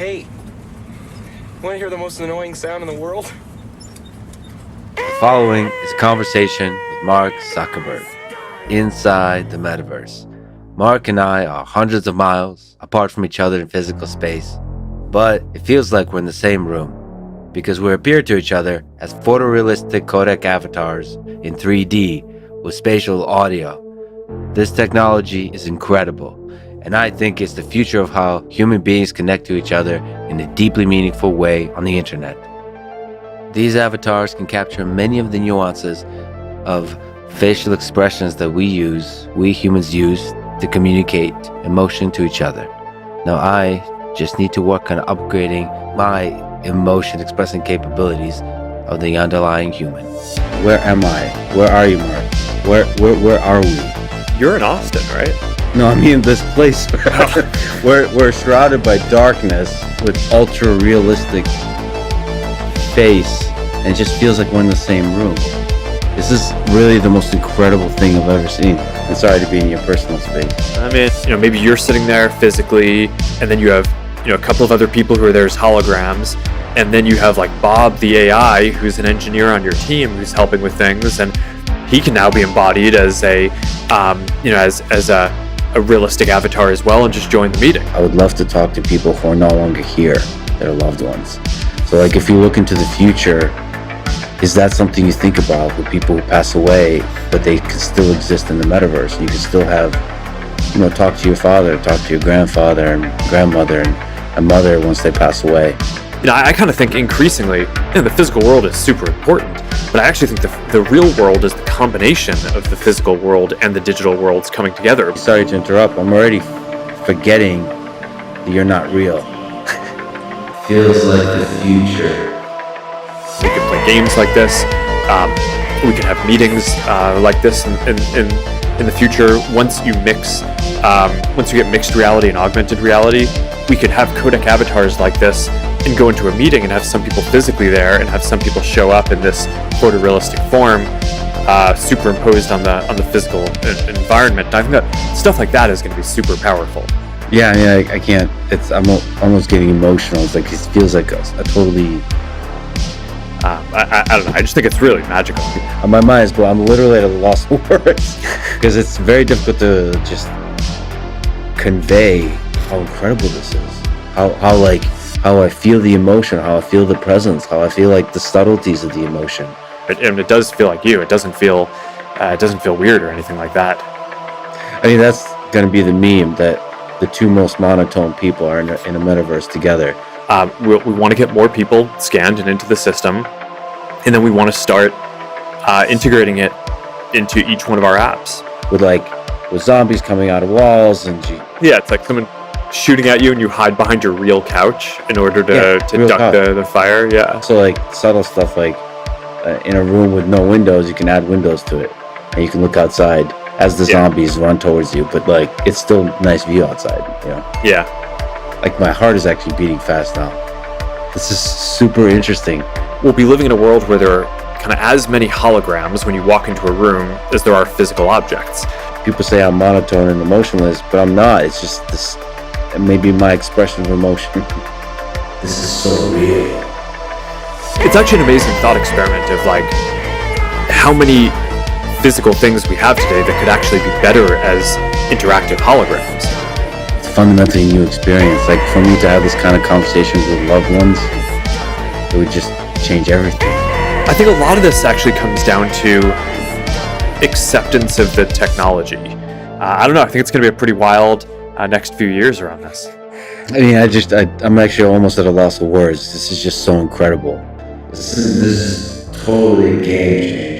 Hey, want to hear the most annoying sound in the world? The following is a conversation with Mark Zuckerberg inside the metaverse. Mark and I are hundreds of miles apart from each other in physical space, but it feels like we're in the same room because we appear to each other as photorealistic codec avatars in 3D with spatial audio. This technology is incredible, and I think it's the future of how human beings connect to each other in a deeply meaningful way on the internet. These avatars can capture many of the nuances of facial expressions that we humans use to communicate emotion to each other. Now I just need to work on upgrading my emotion expressing capabilities of the underlying human. Where am I? Where are you, Mark? Where are we? You're in Austin, right? No, I mean this place. We're shrouded by darkness with ultra realistic face, and it just feels like we're in the same room. This is really the most incredible thing I've ever seen. I'm sorry to be in your personal space. I mean, maybe you're sitting there physically, and then you have, a couple of other people who are there as holograms, and then you have like Bob, the AI, who's an engineer on your team, who's helping with things, and he can now be embodied as a realistic avatar as well, and just join the meeting. I would love to talk to people who are no longer here, their loved ones. So like if you look into the future, is that something you think about with people who pass away, but they can still exist in the metaverse? You can still have, talk to your father, talk to your grandfather and grandmother and mother once they pass away. I kind of think increasingly, the physical world is super important, but I actually think the real world is the combination of the physical world and the digital worlds coming together. Sorry to interrupt, I'm already forgetting that you're not real. Feels like the future. We could play games like this. We could have meetings like this in the future. Once you get mixed reality and augmented reality, we could have codec avatars like this and go into a meeting and have some people physically there and have some people show up in this photorealistic form, superimposed on the physical environment. And I think that stuff like that is going to be super powerful. Yeah, I can't. I'm almost getting emotional. It's like it feels like a totally. I don't know. I just think it's really magical. My mind is blown. I'm literally at a loss for words because it's very difficult to just convey how incredible this is. How I feel the emotion, how I feel the presence, how I feel like the subtleties of the emotion. And it does feel like you. It doesn't feel weird or anything like that. I mean, that's going to be the meme that the two most monotone people are in a metaverse together. We want to get more people scanned and into the system, and then we want to start integrating it into each one of our apps. With zombies coming out of walls and yeah, it's like someone shooting at you and you hide behind your real couch in order to duck the fire. Yeah. So like subtle stuff like in a room with no windows, you can add windows to it, and you can look outside as the zombies run towards you, but like it's still nice view outside. Yeah. Like my heart is actually beating fast now. This is super interesting. We'll be living in a world where there are kind of as many holograms when you walk into a room as there are physical objects. People say I'm monotone and emotionless, but I'm not. It's just this, maybe my expression of emotion. This is so real. It's actually an amazing thought experiment of like how many physical things we have today that could actually be better as interactive holograms. It's a fundamentally new experience. Like for me to have this kind of conversations with loved ones, it would just change everything. I think a lot of this actually comes down to acceptance of the technology. I don't know. I think it's going to be a pretty wild next few years around this. I mean, I'm actually almost at a loss of words. This is just so incredible. This is totally game changing.